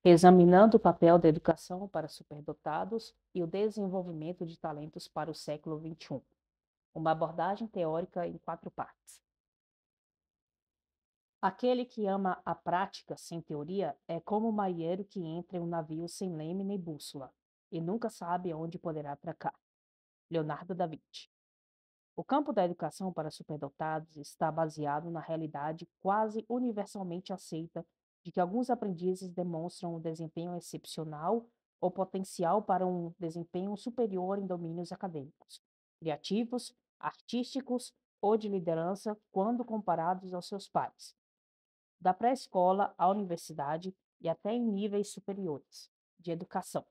examinando o papel da educação para superdotados e o desenvolvimento de talentos para o século XXI. Uma abordagem teórica em 4 partes. Aquele que ama a prática sem teoria é como o marinheiro que entra em um navio sem leme nem bússola e nunca sabe aonde poderá atracar. Leonardo da Vinci. O campo da educação para superdotados está baseado na realidade quase universalmente aceita de que alguns aprendizes demonstram um desempenho excepcional ou potencial para um desempenho superior em domínios acadêmicos, criativos, artísticos ou de liderança quando comparados aos seus pares, da pré-escola à universidade e até em níveis superiores de educação.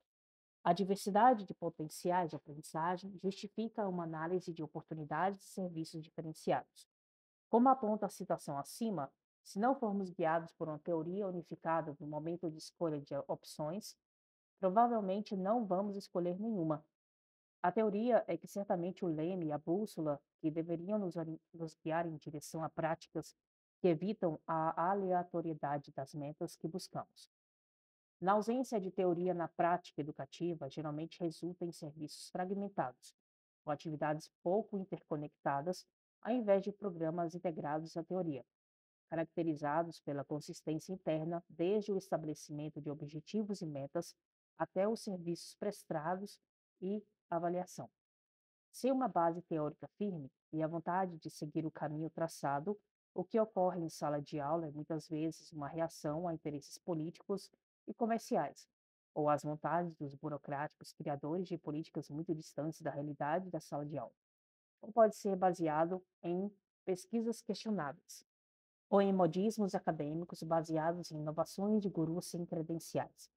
A diversidade de potenciais de aprendizagem justifica uma análise de oportunidades e serviços diferenciados. Como aponta a citação acima, se não formos guiados por uma teoria unificada no momento de escolha de opções, provavelmente não vamos escolher nenhuma. A teoria é que certamente o leme e a bússola que deveriam nos guiar em direção a práticas que evitam a aleatoriedade das metas que buscamos. Na ausência de teoria na prática educativa, geralmente resulta em serviços fragmentados, com atividades pouco interconectadas, ao invés de programas integrados à teoria, caracterizados pela consistência interna, desde o estabelecimento de objetivos e metas até os serviços prestados e avaliação. Sem uma base teórica firme e a vontade de seguir o caminho traçado, o que ocorre em sala de aula é muitas vezes uma reação a interesses políticos e comerciais, ou às vontades dos burocráticos criadores de políticas muito distantes da realidade da sala de aula. Ou pode ser baseado em pesquisas questionáveis, ou em modismos acadêmicos baseados em inovações de gurus sem credenciais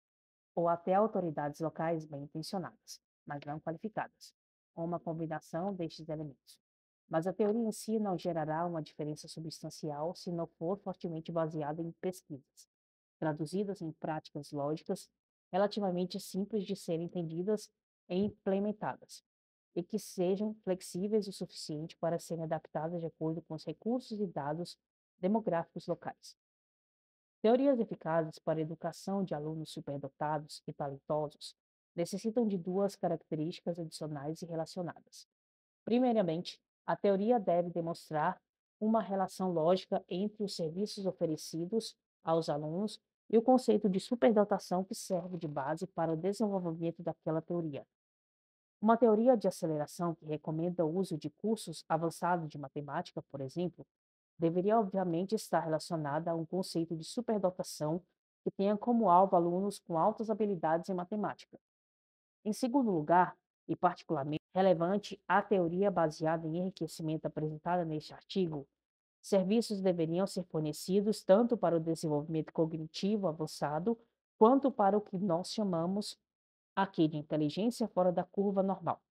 ou até autoridades locais bem intencionadas, mas não qualificadas, ou uma combinação destes elementos. Mas a teoria em si não gerará uma diferença substancial se não for fortemente baseada em pesquisas, traduzidas em práticas lógicas relativamente simples de serem entendidas e implementadas, e que sejam flexíveis o suficiente para serem adaptadas de acordo com os recursos e dados demográficos locais. Teorias eficazes para a educação de alunos superdotados e talentosos necessitam de duas características adicionais e relacionadas. Primeiramente, a teoria deve demonstrar uma relação lógica entre os serviços oferecidos aos alunos e o conceito de superdotação que serve de base para o desenvolvimento daquela teoria. Uma teoria de aceleração que recomenda o uso de cursos avançados de matemática, por exemplo, deveria obviamente estar relacionada a um conceito de superdotação que tenha como alvo alunos com altas habilidades em matemática. Em segundo lugar, e particularmente relevante à teoria baseada em enriquecimento apresentada neste artigo, serviços deveriam ser fornecidos tanto para o desenvolvimento cognitivo avançado, quanto para o que nós chamamos aqui de inteligência fora da curva normal.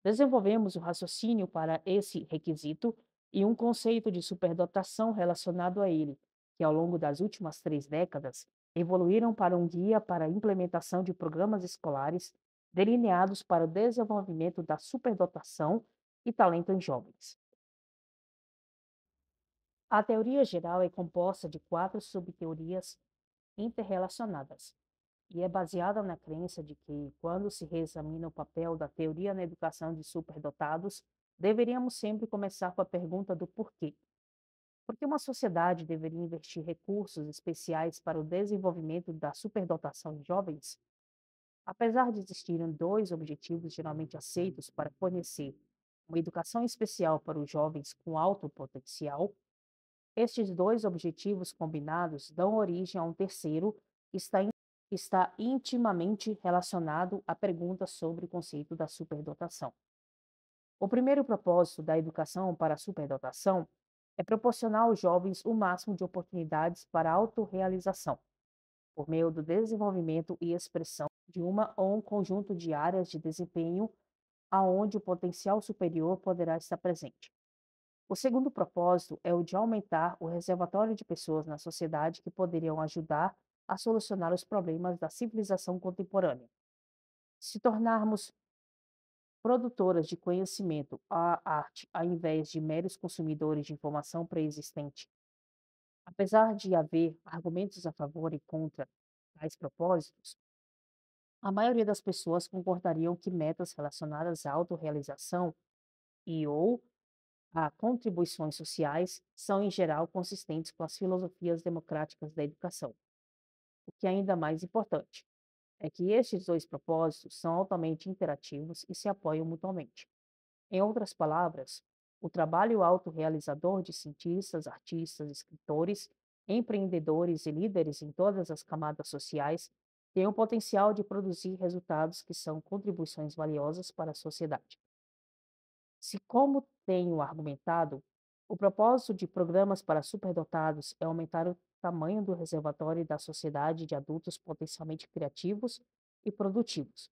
Desenvolvemos o raciocínio para esse requisito e um conceito de superdotação relacionado a ele, que ao longo das últimas 3 décadas evoluíram para um guia para a implementação de programas escolares delineados para o desenvolvimento da superdotação e talento em jovens. A teoria geral é composta de 4 subteorias interrelacionadas e é baseada na crença de que, quando se reexamina o papel da teoria na educação de superdotados, deveríamos sempre começar com a pergunta do porquê. Por que uma sociedade deveria investir recursos especiais para o desenvolvimento da superdotação em jovens? Apesar de existirem dois objetivos geralmente aceitos para fornecer uma educação especial para os jovens com alto potencial, estes dois objetivos combinados dão origem a um terceiro que está intimamente relacionado à pergunta sobre o conceito da superdotação. O primeiro propósito da educação para a superdotação é proporcionar aos jovens o máximo de oportunidades para a autorrealização, por meio do desenvolvimento e expressão de uma ou um conjunto de áreas de desempenho aonde o potencial superior poderá estar presente. O segundo propósito é o de aumentar o reservatório de pessoas na sociedade que poderiam ajudar a solucionar os problemas da civilização contemporânea. Se tornarmos produtoras de conhecimento à arte, ao invés de meros consumidores de informação pré-existente, apesar de haver argumentos a favor e contra, tais propósitos, a maioria das pessoas concordariam que metas relacionadas à autorrealização e ou a contribuições sociais são, em geral, consistentes com as filosofias democráticas da educação. O que é ainda mais importante é que estes dois propósitos são altamente interativos e se apoiam mutuamente. Em outras palavras, o trabalho autorrealizador de cientistas, artistas, escritores, empreendedores e líderes em todas as camadas sociais tem o potencial de produzir resultados que são contribuições valiosas para a sociedade. Se, como tenho argumentado, o propósito de programas para superdotados é aumentar o tamanho do reservatório da sociedade de adultos potencialmente criativos e produtivos.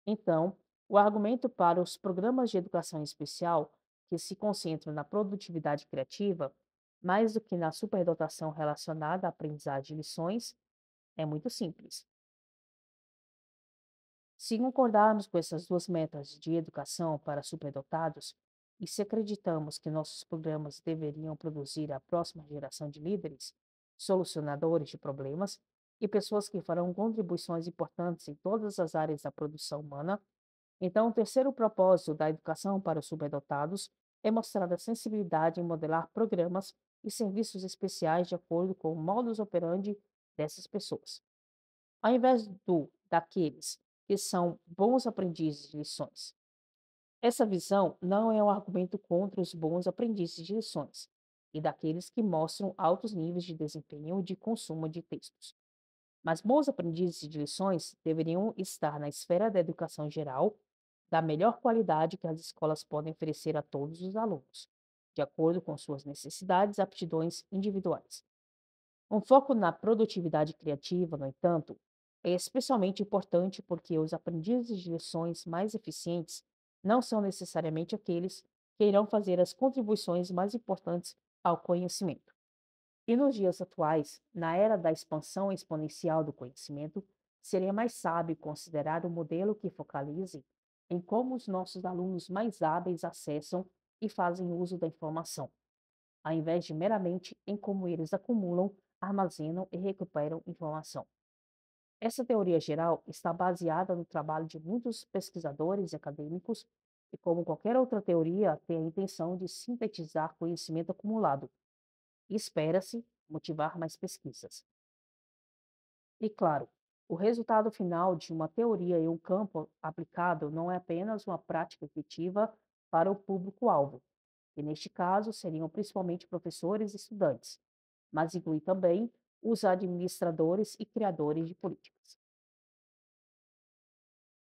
Então, o argumento para os programas de educação especial, que se concentram na produtividade criativa, mais do que na superdotação relacionada à aprendizagem de lições, é muito simples. Se concordarmos com essas duas metas de educação para superdotados, e se acreditamos que nossos programas deveriam produzir a próxima geração de líderes, solucionadores de problemas e pessoas que farão contribuições importantes em todas as áreas da produção humana, então o terceiro propósito da educação para os superdotados é mostrar a sensibilidade em modelar programas e serviços especiais de acordo com o modus operandi dessas pessoas. Ao invés daqueles que são bons aprendizes de lições. Essa visão não é um argumento contra os bons aprendizes de lições e daqueles que mostram altos níveis de desempenho e de consumo de textos. Mas bons aprendizes de lições deveriam estar na esfera da educação geral, da melhor qualidade que as escolas podem oferecer a todos os alunos, de acordo com suas necessidades e aptidões individuais. Um foco na produtividade criativa, no entanto, é especialmente importante porque os aprendizes de lições mais eficientes não são necessariamente aqueles que irão fazer as contribuições mais importantes ao conhecimento. E nos dias atuais, na era da expansão exponencial do conhecimento, seria mais sábio considerar um modelo que focalize em como os nossos alunos mais hábeis acessam e fazem uso da informação ao invés de meramente em como eles acumulam, armazenam e recuperam informação. Essa teoria geral está baseada no trabalho de muitos pesquisadores e acadêmicos e, como qualquer outra teoria, tem a intenção de sintetizar conhecimento acumulado e espera-se motivar mais pesquisas. E claro, o resultado final de uma teoria em um campo aplicado não é apenas uma prática efetiva para o público-alvo, que neste caso seriam principalmente professores e estudantes, mas inclui também os administradores e criadores de políticas.